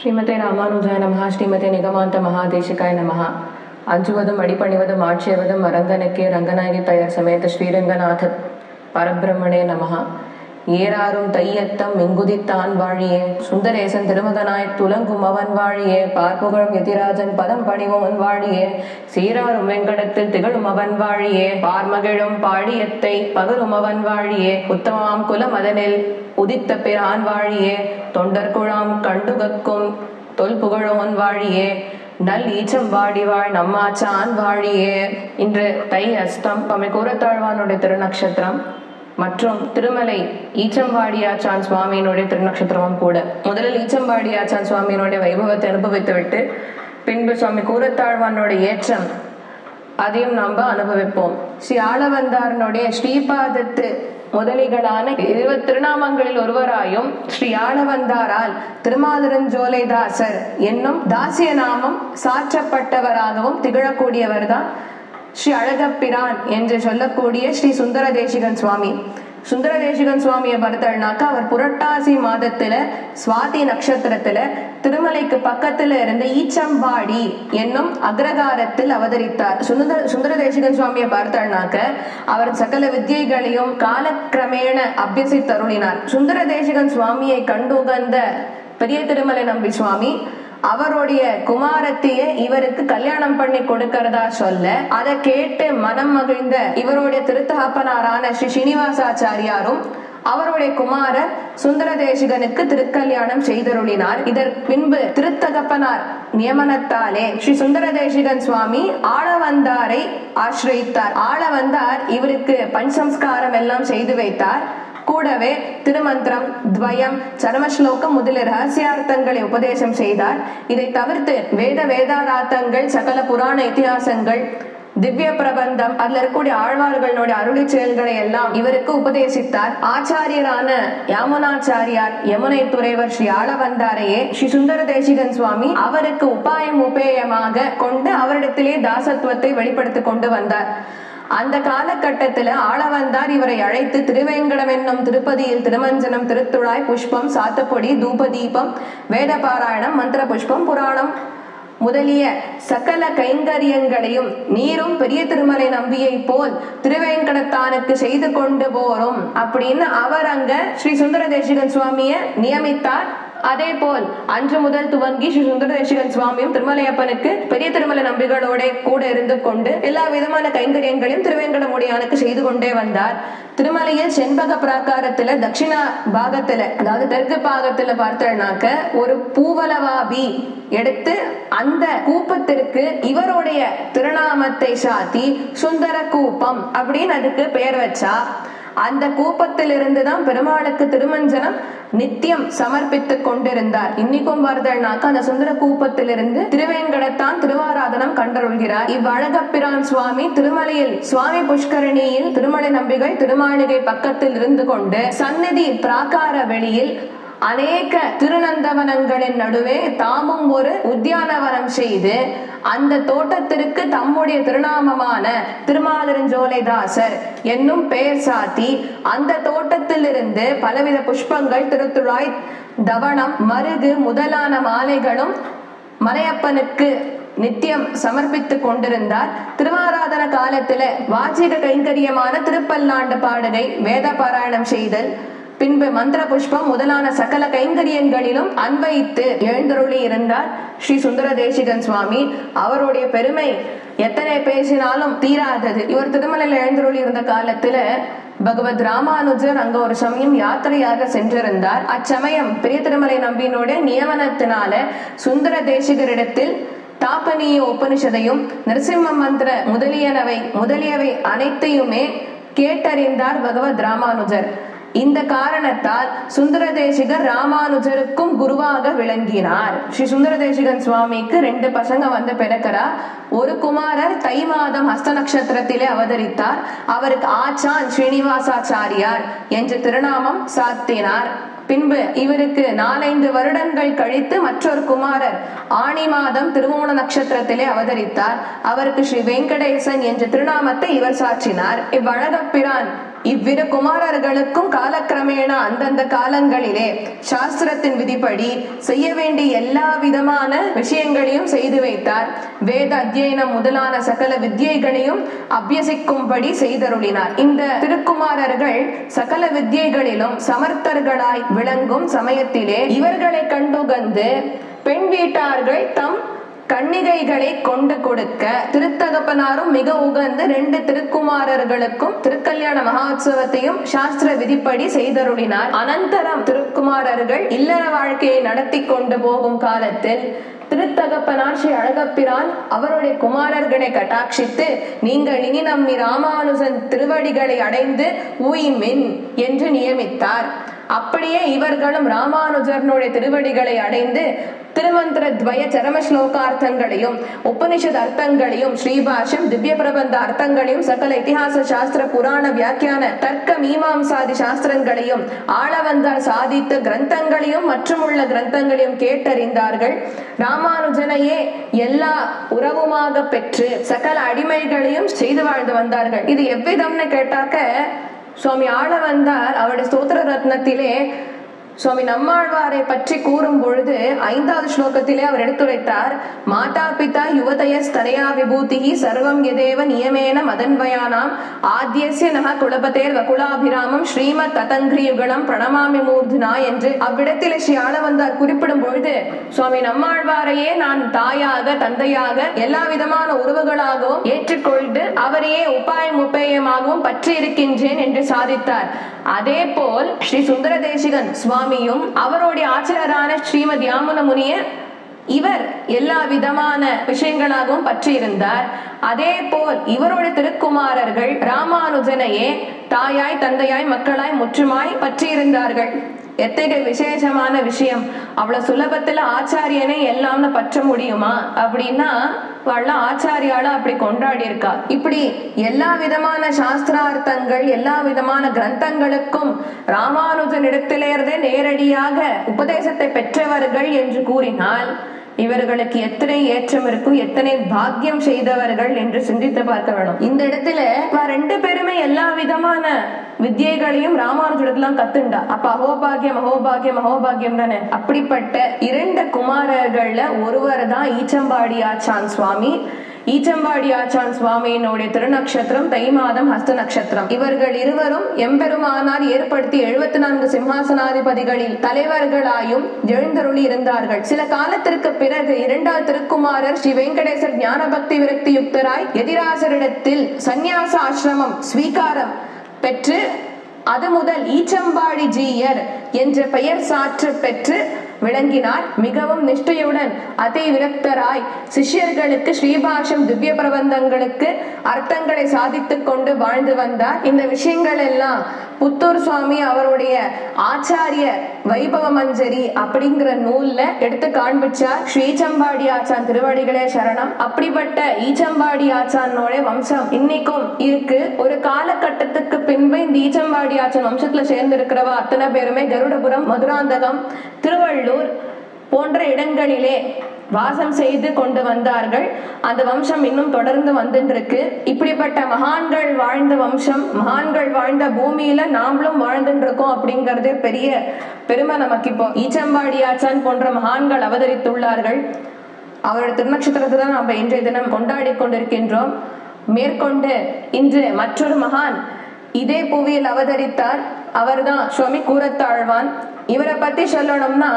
ஸ்ரீமதே ராமானுஜாய நமஹ. ஸ்ரீமதே நிகமாந்த மகாதேசிகாய நமஹ. அஞ்சுவதும் அடிபணிவதும் ஆட்சியவதும் அரங்கனுக்கே ரங்கநாயகி பெயர் சமேத ஸ்ரீரங்கநாத பரபிரம்மணே நமஹ. ஏறாரும் தையத்தம் மிங்குதித்தான் வாழியே, சுந்தரேசன் திருமகனாய் துலங்கும் அவன் வாழியே, பார்ப்புகழும் எதிராஜன் பதம் பணிவோன் வாழியே, சீராரும் வெங்கடத்தில் திகழும் அவன் வாழியே, பார்மகிழும் பாடியத்தை பகரும் அவன் வாழியே, உத்தமாம் குலமதனில் உதித்த பிரான் வாழியே, தொண்டர் குழாம் கண்டுகக்கும் தொல் புகழோன் வாழியே, நல் ஈச்சம் வாடிவாழ் நம்மாச்சான் வாழியே. இன்று தை அஸ்தம். சுவாமி கூரத்தாழ்வானுடைய திருநக்ஷத்திரம் மற்றும் திருமலை ஈச்சம்பாடியாச்சான் சுவாமியினுடைய திருநக்ஷத்திரமும் கூட. முதலில் ஈச்சம்பாடியாச்சான் சுவாமியினுடைய வைபவத்தை அனுபவித்து விட்டு பின்பு சுவாமி கூரத்தாழ்வானுடைய ஏற்றம் அதையும் நாம் அனுபவிப்போம். ஸ்ரீ ஆளவந்தாரனுடைய ஸ்ரீபாதத்து முதலிகளான 20 திருநாமங்களில் ஒருவராயும் ஸ்ரீ ஆளவந்தாரால் திருமாலிருஞ்சோலைதாசர் என்னும் தாசிய நாமம் சாற்றப்பட்டவராகவும் திகழக்கூடியவர் தான் ஸ்ரீ அழகப்பிரான் என்று சொல்லக்கூடிய ஸ்ரீ சுந்தர தேசிகன் சுவாமி. சுந்தர தேசிகன் சுவாமியை பார்த்தோம்னாக்கா அவர் புரட்டாசி மாதத்துல சுவாதி நட்சத்திரத்துல திருமலைக்கு பக்கத்துல இருந்த ஈச்சம்பாடி என்னும் அக்ரகாரத்தில் அவதரித்தார். சுந்தர தேசிகன் சுவாமியை பார்த்தோம்னாக்க அவர் சகல வித்தியைகளையும் காலக்கிரமேண அபியசித்தருளினார். சுந்தர தேசிகன் சுவாமியை கண்டுகந்த பெரிய திருமலை நம்பி சுவாமி அவருடைய குமாரத்தையே இவருக்கு கல்யாணம் பண்ணி கொடுக்கிறதா சொல்ல, அதை கேட்டு மனம் மகிழ்ந்த இவருடைய திருத்தகப்பனாரான ஸ்ரீ ஸ்ரீனிவாசாச்சாரியாரும் அவருடைய குமாரர் சுந்தர தேசிகனுக்கு திருக்கல்யாணம் செய்தருளினார். இதற்கு பின்பு திருத்தகப்பனார் நியமனத்தாலே ஸ்ரீ சுந்தர தேசிகன் சுவாமி ஆளவந்தாரை ஆசிரியித்தார். ஆளவந்தார் இவருக்கு பஞ்சசம்ஸ்காரம் எல்லாம் செய்து வைத்தார். கூடவே திருமந்திரம், துவயம், சரமஸ்லோகம் முதலிய ரகசியார்த்தங்களை உபதேசம் செய்தார். இதை தவிர்த்து வேதாராத்தங்கள், சகல புராண இத்தியாசங்கள், திவ்ய பிரபந்தம், அதுல இருக்கக்கூடிய ஆழ்வார்களுடைய அருளி செயல்களை எல்லாம் இவருக்கு உபதேசித்தார். ஆச்சாரியரான யாமுனாச்சாரியார் யமுனை துறைவர் ஸ்ரீ ஆளவந்தாரையே ஸ்ரீ சுந்தர தேசிகன் சுவாமி அவருக்கு உபாயமாக கொண்டு அவரிடத்திலே தாசத்துவத்தை வெளிப்படுத்தி கொண்டு வந்தார். அந்த காலகட்டத்துல ஆளவந்தார் இவரை அழைத்து திருவேங்கடம் என்னும் திருப்பதியில் திருமஞ்சனம், திருத்துழாய், புஷ்பம், சாத்தப்பொடி, தூபதீபம், வேதபாராயணம், மந்திர புஷ்பம், புராணம் முதலிய சகல கைங்கரியங்களையும் நீரும் பெரிய திருமலை நம்பியை போல் திருவேங்கடத்தானுக்கு செய்து கொண்டு போறோம் அப்படின்னு அவர் அங்க ஸ்ரீ சுந்தர தேசிகன் சுவாமிய நியமித்தார். அதே போல் அன்று முதல் துவங்கி ஸ்ரீ சுந்தர தேசிகன் சுவாமியும் திருமலையப்பனுக்கு பெரிய திருமலை நம்பிகளோட கூட இருந்து கொண்டு எல்லா விதமான கைங்கரியங்களையும் திருவேங்கடமுடியானுக்கு செய்து கொண்டே வந்தார். திருமலையில் செண்பக பிராகாரத்துல தட்சிண பாகத்துல, அதாவது தெற்கு பாகத்துல பார்த்தோம்னாக்க ஒரு பூவலவாபி எடுத்து அந்த கூப்பத்திற்கு இவருடைய திருநாமத்தை சாத்தி சுந்தர கூப்பம் அப்படின்னு அதுக்கு பெயர் வச்சா. அந்த கூப்பத்தில் இருந்துதான் பெருமாளுக்கு திருமஞ்சனம் நித்தியம் சமர்ப்பித்து கொண்டிருந்தார். இன்னைக்கும் பார்த்தோம்னாக்கா அந்த சுந்தர கூப்பத்திலிருந்து திருவேங்கடத்தான் திருவாராதனம் கண்டருள்கிறார். இவ்வழகப்பிரான் சுவாமி திருமலையில் சுவாமி புஷ்கரணியில் திருமலை நம்பிகள் திருமாளிகை பக்கத்தில் இருந்து கொண்டு சந்நிதி பிராகார வெளியில் அநேக திருநந்தவனங்களின் நடுவே தாமும் ஒரு உத்தியானவனம் செய்து அந்த தோட்டத்திற்கு தம்முடைய திருநாமமான திருமாலிருஞ்சோலைதாசர் என்னும் பெயர் சாத்தி அந்த தோட்டத்திலிருந்து பலவித புஷ்பங்கள், திருத்துழாய், தவணம், மருகு முதலான மாலைகளும் மலையப்பனுக்கு நித்தியம் சமர்ப்பித்து கொண்டிருந்தார். திருவாராதன காலத்துல வாச்சிக கைங்கரியமான திருப்பல்லாண்டு பாடுகை, வேத பாராயணம் செய்தல், பின்பு மந்திர புஷ்பம் முதலான சகல கைங்கரியங்களிலும் அன்வைத்து எழுந்தருளி இருந்தார் ஸ்ரீ சுந்தர தேசிகன் சுவாமி. அவருடைய பெருமை எத்தனை பேசினாலும் தீராதது. இவர் திருமலையில் எழுந்தருளி இருந்த காலத்துல பகவத் ராமானுஜர் அங்க ஒரு சமயம் யாத்திரையாக சென்றிருந்தார். அச்சமயம் பெரிய திருமலை நம்பியினுடைய நியமனத்தினால சுந்தர தேசிகரிடத்தில் தாபனீய உபனிஷதையும் நரசிம்ம மந்திர முதலியவை அனைத்தையுமே கேட்டறிந்தார் பகவத் ராமானுஜர். இந்த காரணத்தால் சுந்தர தேசிகர் ராமானுஜருக்கும் குருவாக விளங்கினார். ஸ்ரீ சுந்தர தேசிகன் சுவாமிக்கு 2 பசங்க வந்து பிறக்கிறா. ஒரு குமாரர் தை மாதம் ஹஸ்த நட்சத்திரத்திலே அவதரித்தார். அவருக்கு ஆச்சான் ஸ்ரீனிவாசாச்சாரியார் என்ற திருநாமம் சாத்தினார். பின்பு இவருக்கு 4-5 வருடங்கள் கழித்து மற்றொரு குமாரர் ஆணி மாதம் திருவோண நட்சத்திரத்திலே அவதரித்தார். அவருக்கு ஸ்ரீ வெங்கடேசன் என்ற திருநாமத்தை இவர் சாற்றினார். இவ்வழகப்பிரான் இவ்விரு குமாரர்களுக்கும் காலக்கிரமேண அந்தந்த காலங்களிலே சாஸ்திரத்தின் விதிப்படி செய்ய வேண்டிய எல்லா விதமான விஷயங்களையும் செய்து வைத்தார். வேத அத்தியனம் முதலான சகல வித்யைகளையும் அபியசிக்கும்படி செய்தருளினார். இந்த திருக்குமாரர்கள் சகல வித்யைகளிலும் சமர்த்தர்களாய் விளங்கும் சமயத்திலே இவர்களை கண்டுகந்து பெண் வீட்டார்கள் தம் கன்னிகைகளை கொண்டு கொடுக்க திருத்தகப்பனாரும் மிக உகந்து 2 திருக்குமாரர்களுக்கும் திருக்கல்யாண மகோத்சவத்தையும் சாஸ்திர விதிப்படி செய்தருளினார். அனந்தரம் திருக்குமாரர்கள் இல்லற வாழ்க்கையை நடத்தி கொண்டு போகும் காலத்தில் திருத்தகப்பனார் ஸ்ரீ அழகப்பிரான் அவருடைய குமாரர்களை கட்டாட்சித்து, நீங்கள் இனி நம்மி ராமானுஜன் திருவடிகளை அடைந்து உய்மின் என்று நியமித்தார். அப்படியே இவர்களும் ராமானுஜனுடைய திருவடிகளை அடைந்து திருமந்திர துவய சரம ஸ்லோகார்த்தங்களையும் உபனிஷத் அர்த்தங்களையும் ஸ்ரீபாஷ்யம் திவ்ய பிரபந்த அர்த்தங்களையும் சகல இதிகாச சாஸ்திர புராண வியாக்கியான தர்க்க மீமாம்சாதி சாஸ்திரங்களையும் ஆளவந்தார் சாதித்த கிரந்தங்களையும் மற்றும் உள்ள கிரந்தங்களையும் கேட்டறிந்தார்கள். ராமானுஜனையே எல்லா உறவுமாக பெற்று சகல அடிமைகளையும் செய்து வாழ்ந்து வந்தார்கள். இது எவ்விதம்னு கேட்டாக்க, சுவாமி ஆளவந்தார் அவருடைய ஸ்தோத்திர ரத்னத்திலே சுவாமி நம்மாழ்வாரை பற்றி கூறும் பொழுது 5வது ஸ்லோகத்திலே அவர் எடுத்துரைத்தார். மாதா பிதா யுவதய ஸ்தனயா விபூதி சர்வம் யதேவ நியமேன மதன்வயானாம் ஆத்யஸ்ய நக குலபதேர் வகுலாபிராமம் ஸ்ரீமத் ததங்கிரியுகலம் பிரணமாமி மூர்த்தினா என்று அவ்விடத்திலே ஸ்ரீ ஆளவந்தார் குறிப்பிடும் பொழுது சுவாமி நம்மாழ்வாரையே நான் தாயாக தந்தையாக எல்லா விதமான உறவுகளாகவும் ஏற்றுக்கொண்டு அவரையே உபாயம் உபேயமாகவும் பற்றி இருக்கின்றேன் என்று சாதித்தார். அதே போல் ஸ்ரீ சுந்தர தேசிகன் சுவாமியும் அவருடைய ஆச்சாரரான ஸ்ரீமத் யாமுன முனிய இவர் எல்லா விதமான விஷயங்களாகவும் பற்றி இருந்தார். அதே போல் இவருடைய திருக்குமாரர்கள் ராமானுஜனையே தாயாய் தந்தையாய் மக்களாய் முற்றுமாய் பற்றி இருந்தார்கள். எத்தகைய விசேஷமான விஷயம்! அவ்வளவு சுலபத்துல ஆச்சாரியனை எல்லாம்னு பற்ற முடியுமா அப்படின்னா ஆச்சாரியால அப்படி கொண்டாடி இருக்கா. இப்படி எல்லா விதமான சாஸ்திரார்த்தங்கள் எல்லா விதமான கிரந்தங்களுக்கும் ராமானுஜனிடத்திலிருந்தே நேரடியாக உபதேசத்தை பெற்றவர்கள் என்று கூறினால் இவர்களுக்கு எத்தனை ஏற்றம் இருக்கும், எத்தனை பாக்கியம் செய்தவர்கள் என்று சிந்தித்து பார்க்க வேணும். இந்த இடத்துல 2 பேருமே எல்லா விதமான வித்யைகளையும் ராமானுஜிடத்துல கத்துண்டா. அப்ப அகோபாகியம் அகோபாகியம் அகோபாகியம் தானே. அப்படிப்பட்ட 2 குமாரர்கள்ல ஒருவர் தான் ஈச்சம்பாடி ஆச்சான் சுவாமி. ஈச்சம்பாடி ஆச்சான் சுவாமியினுடைய திருநக்ஷத்திரம் தை மாதம் ஹஸ்த நட்சத்திரம். இவர்கள் இருவரும் எம்பெருமானார் ஏற்படுத்தி 74 சிம்ஹாசனாதிபதிகளில் தலைவர்களாயும் எழுந்தருளி இருந்தார்கள். சில காலத்திற்கு பிறகு 2வது திருக்குமாரர் ஸ்ரீ வெங்கடேசர் ஞான பக்தி விரக்தி யுக்தராய் எதிராசரிடத்தில் சந்நியாச ஆசிரமம் ஸ்வீகாரம் பெற்று அது முதல் ஈச்சம்பாடி ஜீயர் என்ற பெயர் சாற்று பெற்று விளங்கினார். மிகவும் நிஷ்டையுடன் அதி விரக்தராய் சிஷ்யர்களுக்கு ஸ்ரீபாஷ்யம் திவ்ய பிரபந்தங்களுக்கு அர்த்தங்களை சாதித்துக் கொண்டு வாழ்ந்து வந்தார். இந்த விஷயங்கள் எல்லாம் புத்தூர் சுவாமி அவருடைய ஆச்சாரிய வைபவ மஞ்சரி அப்படிங்கிற நூல்ல எடுத்து காண்பிச்சார். ஸ்ரீ ஈச்சம்பாடி ஆச்சான் திருவடிகளே சரணம். அப்படிப்பட்ட ஈச்சம்பாடி ஆச்சானோட வம்சம் இன்னைக்கும் இருக்கு. ஒரு காலகட்டத்துக்கு பின்பு இந்த ஈச்சம்பாடி ஆச்சான் வம்சத்துல சேர்ந்திருக்கிறவா அத்தனை பேருமே கருடபுரம், மதுராந்தகம், திருவள்ளூர் போன்ற இடங்களிலே வாசம் செய்து கொண்டு வந்தார்கள். அந்த வம்சம் இன்னும் தொடர்ந்து வந்துட்டு இருக்கு. இப்படிப்பட்ட மகான்கள் வாழ்ந்த வம்சம், மகான்கள் வாழ்ந்த பூமியில நாமளும் வாழ்ந்துட்டு இருக்கோம் அப்படிங்கறதே பெரிய பெருமை நமக்கு. இப்போ ஈச்சம்பாடி ஆச்சான் போன்ற மகான்கள் அவதரித்துள்ளார்கள். அவருடைய திருநட்சத்திரத்தை தான் நம்ம இன்றைய தினம் கொண்டாடி கொண்டிருக்கின்றோம். மேற்கொண்டு இன்று மற்றொரு மகான் இதே புவியில் அவதரித்தார். அவர்தான் சுவாமி கூரத்தாழ்வான். இவரை பத்தி சொல்லணும்னா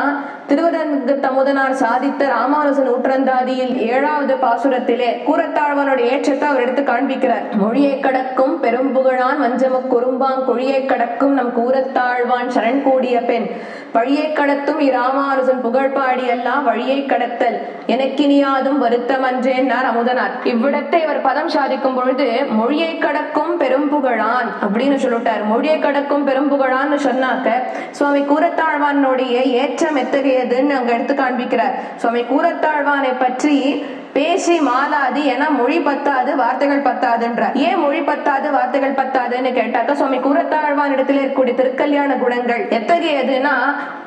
திருவரங்க தமுதனார் சாதித்த ராமானுஜன் நூற்றந்தாதியில் 7வது பாசுரத்திலே கூரத்தாழ்வானுடைய ஏற்றத்தை அவர் எடுத்து காண்பிக்கிறார். மொழியை கடக்கும் பெரும்புகழான் வஞ்சமு குறும்பாங் கொழியை கடக்கும் நம் கூரத்தாழ்வான் சரண் கூடிய பெண் பழியை கடத்தும் இராமானுஜன் புகழ்பாடி எல்லாம் வழியை கடத்தல் எனக்கினியாதும் வருத்தம் அன்றேன்னார் அமுதனார். இவ்விடத்தை இவர் பதம் சாதிக்கும் பொழுது மொழியை கடக்கும் பெரும்புகழான் அப்படின்னு சொல்லிட்டார். மொழியை கடக்கும் பெரும்புகழான்னு சொன்னாக்க சுவாமி கூரத்தாழ்வானுடைய ஏற்றம் எத்தகையதுன்னு அங்க எடுத்து காண்பிக்கிறார். சுவாமி கூரத்தாழ்வானை பற்றி பேசி மாலாது, ஏன்னா மொழி பத்தாது வார்த்தைகள் பத்தாதுன்றார். ஏன் மொழி பத்தாது வார்த்தைகள் பத்தாதுன்னு கேட்டாக்க சுவாமி கூரத்தாழ்வான் இடத்துல இருக்கக்கூடிய திருக்கல்யாண குணங்கள் எத்தகையதுன்னா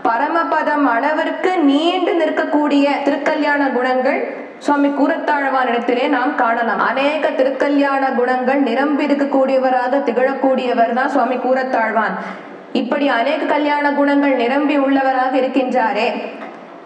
பரமபதம் அளவிற்கு நீண்டு நிற்கக்கூடிய திருக்கல்யாண குணங்கள் சுவாமி கூரத்தாழ்வானிடத்திலே நாம் காணலாம். அநேக திருக்கல்யாண குணங்கள் நிரம்பி இருக்கக்கூடியவராக திகழக்கூடியவர் தான் சுவாமி கூரத்தாழ்வான். இப்படி அநேக கல்யாண குணங்கள் நிரம்பி உள்ளவராக இருக்கின்றாரே,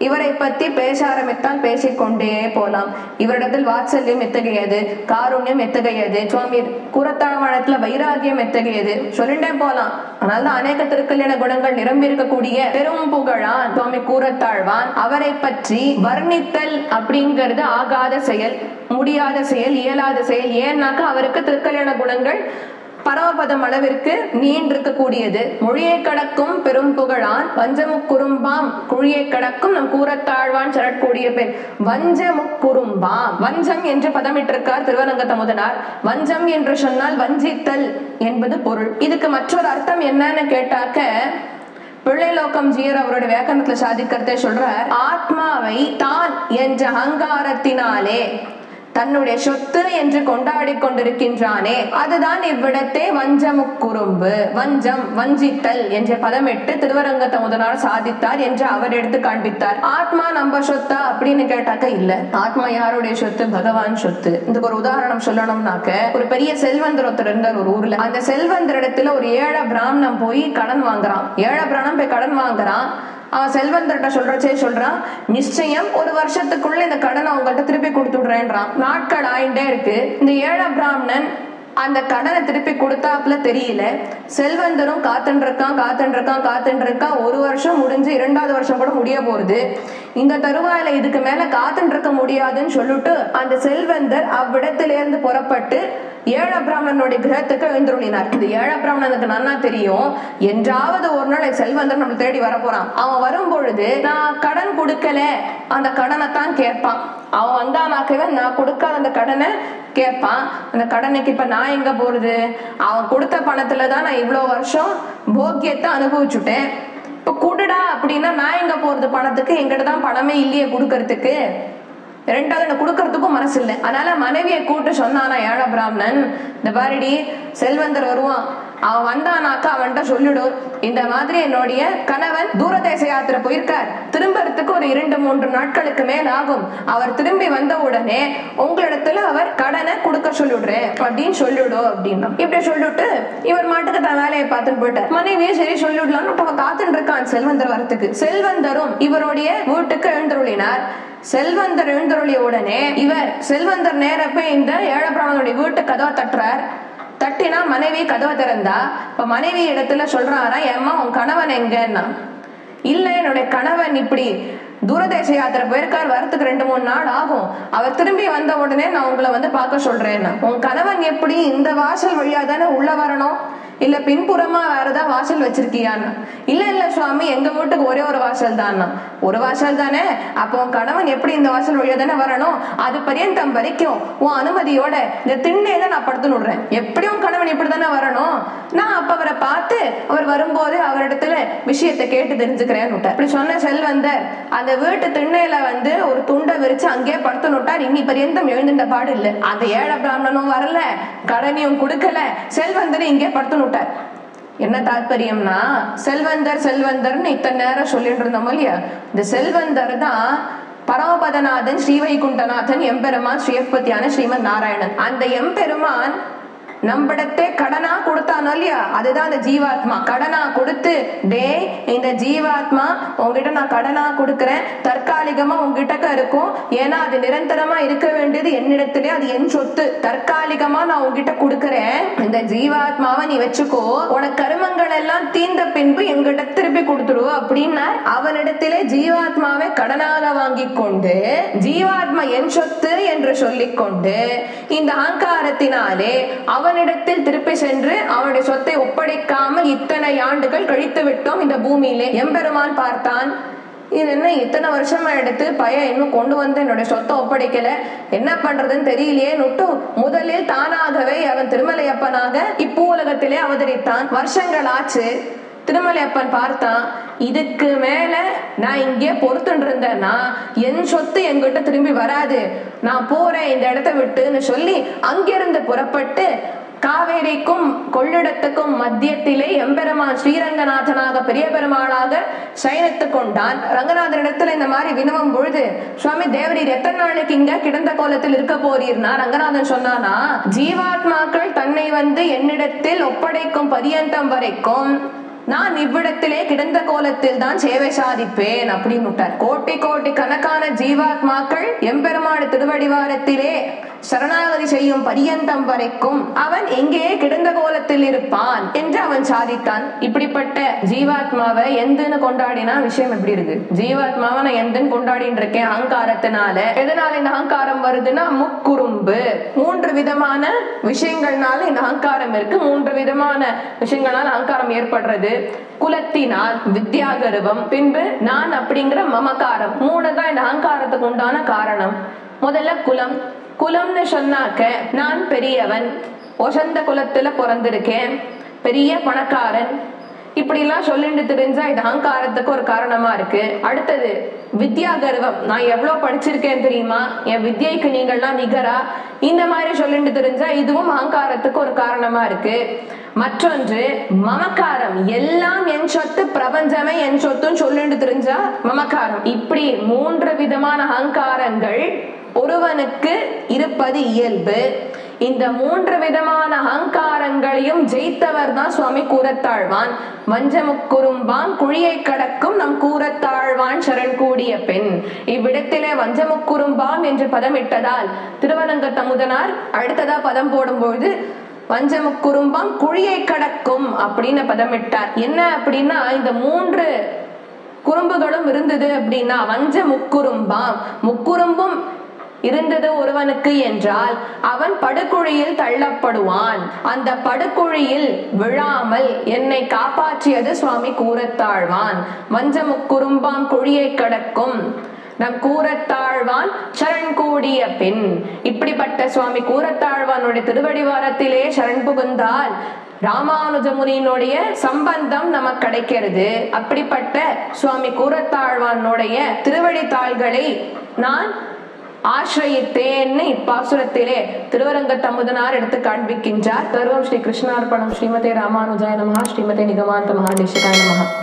இவரை பத்தி பேச ஆரம்பித்தால் பேசிக்கொண்டே போலாம். இவரிடத்தில் வாத்சல்யம் எத்தகையது, காருண்யம் எத்தகையது, சுவாமி கூரத்தாழ்வானத்துல வைராகியம் எத்தகையது, சொல்லிட்டே போலாம். அதனால்தான் அநேக திருக்கல்யாண குணங்கள் நிரம்பி இருக்கக்கூடிய பெரும் புகழான் சுவாமி கூரத்தாழ்வான். அவரை பற்றி வர்ணித்தல் அப்படிங்கிறது ஆகாத செயல், முடியாத செயல், இயலாத செயல். ஏன்னாக்கா அவருக்கு திருக்கல்யாண குணங்கள் பரமபதம் அளவிற்கு நீண்டிருக்கக்கூடியது. மொழியை கடக்கும் பெரும் புகழான் வஞ்சமுக்குறும்பாம் குழியை கடக்கும் நம் கூரத்தாழ்வான் சரட்கூடிய பெண். வஞ்சமுக்குறும்பாம், வஞ்சம் என்று பதமிட்டிருக்கார் திருவரங்கத்த முதனார். வஞ்சம் என்று சொன்னால் வஞ்சித்தல் என்பது பொருள். இதுக்கு மற்றொரு அர்த்தம் என்னன்னு கேட்டாக்க, பிள்ளைலோகம் ஜீயர் அவருடைய வியாக்கரணத்துல சாதிக்கிறதே சொல்றார், ஆத்மாவை தான் என்ற அகங்காரத்தினாலே தன்னுடைய சொத்து என்று கொண்டாடி கொண்டிருக்கின்றானே, அதுதான் இவ்விடத்தே வஞ்சமுக்குறும்பு, வஞ்சம் வஞ்சித்தல் என்ற பதமிட்டு திருவரங்கத்த முதனார் சாதித்தார் என்று அவர் எடுத்து காண்பித்தார். ஆத்மா நம்ம சொத்தா அப்படின்னு கேட்டாக்க இல்ல. ஆத்மா யாருடைய சொத்து? பகவான் சொத்து. இதுக்கு ஒரு உதாரணம் சொல்லணும்னாக்க, ஒரு பெரிய செல்வந்தர் ஒருத்தர் இருந்தார் ஒரு ஊர்ல. அந்த செல்வந்தர் இடத்துல ஒரு ஏழை பிராமணன் போய் கடன் வாங்குறான். ஏழை பிராமணன் போய் கடன் வாங்குறான். அவன் செல்வந்தர்கிட்ட சொல்றான், நிச்சயம் ஒரு வருஷத்துக்குள்ள இந்த கடனை அவங்கள்ட்ட திருப்பி கொடுத்துடுறேன்றான். நாட்கள் ஆயிட்டே இருக்கு. இந்த ஏழை பிராமணன் அந்த கடனை திருப்பி கொடுத்தாப்புல தெரியல. செல்வந்தரும் காத்துட்டு இருக்கான். ஒரு வருஷம் முடிஞ்சு 2வது வருஷம் கூட முடிய போகுது. இந்த தருவாயில இதுக்கு மேல காத்துட்டு இருக்க முடியாதுன்னு சொல்லிட்டு அந்த செல்வந்தர் அவ்விடத்திலிருந்து புறப்பட்டு ஏழை பிராமணனுடைய கிரகத்துக்கு எழுந்துள்ளினார். இந்த ஏழை பிராமணனுக்கு நன்னா தெரியும், என்றாவது ஒரு நாள் செல்வந்தர் நம்ம தேடி வரப்போறான். அவன் வரும் பொழுது நான் கடன் கொடுக்கல, அந்த கடனை தான் கேட்பான். அவன் வந்தானாக்கவே நான் கொடுக்காத அந்த கடனை கேட்பான். அந்த கடனுக்கு இப்ப நான் எங்க போறது? அவன் கொடுத்த பணத்துலதான் நான் இவ்வளவு வருஷம் போக்கியத்தை அனுபவிச்சுட்டேன். இப்ப குடுடா அப்படின்னா நான் எங்க போறது பணத்துக்கு? எங்கிட்ட தான் பணமே இல்லையே கொடுக்கறதுக்கு. 2வது கொடுக்கறதுக்கும் மனசு இல்லை. அதனால மனைவியை கூட்டு சொன்னானா ஏழை பிராமணன், இந்த பாரிடி செல்வந்தர் வருவான், அவன் வந்தானாக்கா அவன்கிட்ட சொல்லிடும், இந்த மாதிரி என்னுடைய கணவன் தூரதேச யாத்திரை போயிருக்கார், திரும்பறதுக்கு ஒரு 2-3 நாட்களுக்கு மேல் ஆகும். அவர் திரும்பி வந்த உடனே உங்களிடத்துல அவர் கடனை கொடுக்க சொல்லிடுறேன் அப்படின்னு சொல்லிடும் அப்படின்னா. இப்படி சொல்லிட்டு இவர் மாட்டுக்கு தான் வேலையை பார்த்துட்டு போயிட்டார். மனைவியை சரி சொல்லிடலாம்னு அவன் காத்துட்டு இருக்கான் செல்வந்தர் வரத்துக்கு. செல்வந்தரும் இவருடைய வீட்டுக்கு எழுந்துள்ளினார். செல்வந்தர் எழுந்தருளிய உடனே இவர் செல்வந்தர் நேர போய் இந்த ஏழை பிராமணனுடைய வீட்டு கதவை தட்டுறார். தட்டினா மனைவி கதவை திறந்தா, இப்ப மனைவி இடத்துல சொல்றாரா, ஏம்மா உன் கணவன் எங்கன்னா? இல்ல, என்னுடைய கணவன் இப்படி தூரதேச யாத்திரை போயிருக்கார், வரத்துக்கு 2-3 நாள் ஆகும், அவர் திரும்பி வந்த உடனே நான் உங்களை வந்து பார்க்க சொல்றேன். உன் கணவன் எப்படி இந்த வாசல் வழியா தானே உள்ள வரணும், இல்ல பின்புறமா வேறதான் வாசல் வச்சிருக்கியான்னு? இல்ல சுவாமி, எங்க வீட்டுக்கு ஒரே ஒரு வாசல் தான்னா. ஒரு வாசல் தானே, அப்போ உன் கணவன் எப்படி இந்த வாசல் வழியா தானே வரணும், அது பரியந்தம் வரைக்கும் உன் அனுமதியோட இந்த திண்ணையில நான் படுத்து விடுறேன். எப்படி உன் கணவன் இப்படி தானே வரணும், நான் அப்ப அவரை பார்த்து அவர் வரும்போது அவரிடத்துல விஷயத்தை கேட்டு தெரிஞ்சுக்கிறேன்னு விட்டார். இப்படி சொன்ன செல்வந்தர் அந்த வீட்டு திண்ணையில வந்து ஒரு துண்டை விரிச்சு அங்கேயே படுத்து விட்டார். இன்னி பரியந்தம் எழுந்துட்ட பாடு இல்ல. அந்த ஏழை பிராமணனும் வரல, கடனையும் கொடுக்கல, செல்வந்தர் இங்கே படுத்து விட்டார். என்ன தாற்பயம்னா, செல்வந்தர்னு இத்தனை நேரம் சொல்லிட்டு இருந்தோம் இல்லையா, இந்த செல்வந்தர் தான் பரமபதநாதன் ஸ்ரீவைகுண்டநாதன் எம்பெருமான் ஸ்ரீயப்பதியான ஸ்ரீமன் நாராயணன். அந்த எம்பெருமான் நம்மிடத்தே கடனா கொடுத்தானோ இல்லையா, அதுதான் அந்த ஜீவாத்மா. கடனா கொடுத்து, டே இந்த ஜீவாத்மா உங்ககிட்ட நான் கடனா கொடுக்கறேன், தற்காலிகமா உங்ககிட்ட இருக்கும், ஏன்னா அது நிரந்தரமா இருக்க வேண்டியது என்னிடத்திலே, அது என் சொத்து, தற்காலிகமா நான் உங்ககிட்ட கொடுக்கறேன், இந்த ஜீவாத்மாவை நீ வச்சுக்கோ, உனக்கு கருமங்கள் எல்லாம் தீர்ந்த பின்பு எங்கிட்ட திருப்பி கொடுத்துடு அப்படின்னா, அவனிடத்திலே ஜீவாத்மாவை கடனாக வாங்கி கொண்டு ஜீவாத்மா என் சொத்து என்று சொல்லிக் கொண்டு இந்த அகங்காரத்தினாலே அவனிடத்தில் திருப்பி சென்று அவனுடைய சொத்தை ஒப்படைக்காமல் இத்தனை ஆண்டுகள் கழித்து விட்டோம் இந்த பூமியிலே. எம்பெருமான் பார்த்தான், இது என்ன இத்தனை வருஷமா எடுத்து பையன் இன்னும் கொண்டு வந்து என்னுடைய சொத்தை ஒப்படைக்கல, என்ன பண்றதுன்னு தெரியலையே நுட்டு முதலில் தானாகவே அவன் திருமலையப்பனாக இப்பூ உலகத்திலே அவதரித்தான். வருஷங்கள் ஆச்சு. திருமலையப்பன் பார்த்தான், இதுக்கு மேல நான் இங்கே பொறுத்துட்டு இருந்தேன்னா என் சொத்து என்கிட்ட திரும்பி வராது, நான் போறேன் இந்த இடத்த விட்டுன்னு சொல்லி அங்கிருந்து புறப்பட்டு காவேரிக்கும் கொள்ளிடத்துக்கும் மத்தியத்திலே எம்பெருமான் ஸ்ரீரங்கநாதனாக பெரிய பெருமாளாக சயனித்து கொண்டான். ரங்கநாதனிடத்துல இந்த மாதிரி வினவும் பொழுது, சுவாமி தேவரீர் எத்தனை நாளைக்கு இங்க கிடந்த கோலத்தில் இருக்க போறீர்னா, ரங்கநாதன் சொன்னானா, ஜீவாத்மாக்கள் தன்னை என்னிடத்தில் ஒப்படைக்கும் பரியந்தம் வரைக்கும் நான் இவ்விடத்திலே கிடந்த கோலத்தில் தான் சேவை சாதிப்பேன் அப்படின்னு விட்டார். கோட்டி கோட்டி கணக்கான ஜீவாத்மாக்கள் எம்பெருமாடு திருவடிவாரத்திலே சரணாகதி செய்யும் பரியந்தம் வரைக்கும் அவன் எங்கே கிடந்த கோலத்தில் இருப்பான் என்று அவன் சாதித்தான். இப்படிப்பட்ட ஜீவாத்மாவை எந்தன்னு கொண்டாடினா விஷயம் எப்படி இருக்கு? ஜீவாத்மாவை நான் எந்தன்னு கொண்டாடின்னு இருக்கேன் அகங்காரத்தினால. எதனால இந்த அகங்காரம் வருதுன்னா, முக்குறும்பு. 3 விதமான விஷயங்கள்னால இந்த அகங்காரம் இருக்கு. 3 விதமான விஷயங்களால அகங்காரம் ஏற்படுறது. குலத்தினால் வித்யாகர்வம், பின்பு நான் அப்படிங்கிற மமகாரம். 3 தான் இந்த அகங்காரத்துக்கு உண்டான காரணம். முதல்ல குலம். குலம்னு சொன்னாக்க நான் பெரியவன், ஒசந்த குலத்துல பிறந்திருக்கேன், பெரிய பணக்காரன், இப்படி எல்லாம் சொல்லிட்டு தெரிஞ்சா இது அகங்காரத்துக்கு ஒரு காரணமா இருக்கு. அடுத்தது வித்யாகர்வம். நான் எவ்வளவு படிச்சிருக்கேன் தெரியுமா, என் வித்யைக்கு நீங்கள்லாம் நிகரா, இந்த மாதிரி சொல்லிட்டு தெரிஞ்சா இதுவும் அகங்காரத்துக்கு ஒரு காரணமா இருக்கு. மற்றொன்று மமக்காரம். எல்லாம் என் சொத்து, பிரபஞ்சமே என் சொத்துன்னு சொல்லிட்டு தெரிஞ்சா மமக்காரம். இப்படி 3 விதமான அகங்காரங்கள் ஒருவனுக்கு இருப்பது இயல்பு. இந்த 3 விதமான அகங்காரங்களையும் ஜெயித்தவர் தான் சுவாமி கூரத்தாழ்வான். வஞ்சமுக்குறும்பான் குழியை கடக்கும் நம் கூரத்தாழ்வான் சரண் கூடிய பெண். இவ்விடத்திலே வஞ்சமுக்குறும்பாம் என்று பதமிட்டதால் திருவரங்க தமுதனார் அடுத்ததா பதம் போடும்பொழுது வஞ்சமுக்குறும்பாம் குழியை கடக்கும் அப்படின்னு பதமிட்டார். என்ன அப்படின்னா, இந்த 3 குறும்புகளும் இருந்தது அப்படின்னா, வஞ்ச முக்குறும்பாம், முக்குறும்பும் இருந்தது ஒருவனுக்கு என்றால் அவன் படுகுழியில் தள்ளப்படுவான். அந்த படுகுழியில் விழாமல் என்னை காப்பாற்றியது சுவாமி கூரத்தாழ்வான். வஞ்சமுக்குறும்பாம் குழியை கடக்கும் நம் கூரத்தாழ்வான் சரண் கூடிய பெண். இப்படிப்பட்ட சுவாமி கூரத்தாழ்வானுடைய திருவடிவாரத்திலே சரண் புகுந்தால் ராமானுஜமுனியினுடைய சம்பந்தம் நமக்கு கிடைக்கிறது. அப்படிப்பட்ட சுவாமி கூரத்தாழ்வானுடைய திருவடி தாள்களை நான் ஆசிரயித்தேன்னு இப்பாசுரத்திலே திருவரங்க தமுதனார் எடுத்து காண்பிக்கின்றார். சர்வம் ஸ்ரீ கிருஷ்ணார்ப்பணம். ஸ்ரீமதே ராமானுஜாய நமஹ. ஸ்ரீமதே நிகமாந்த மகாதேசிகாய நமஹ.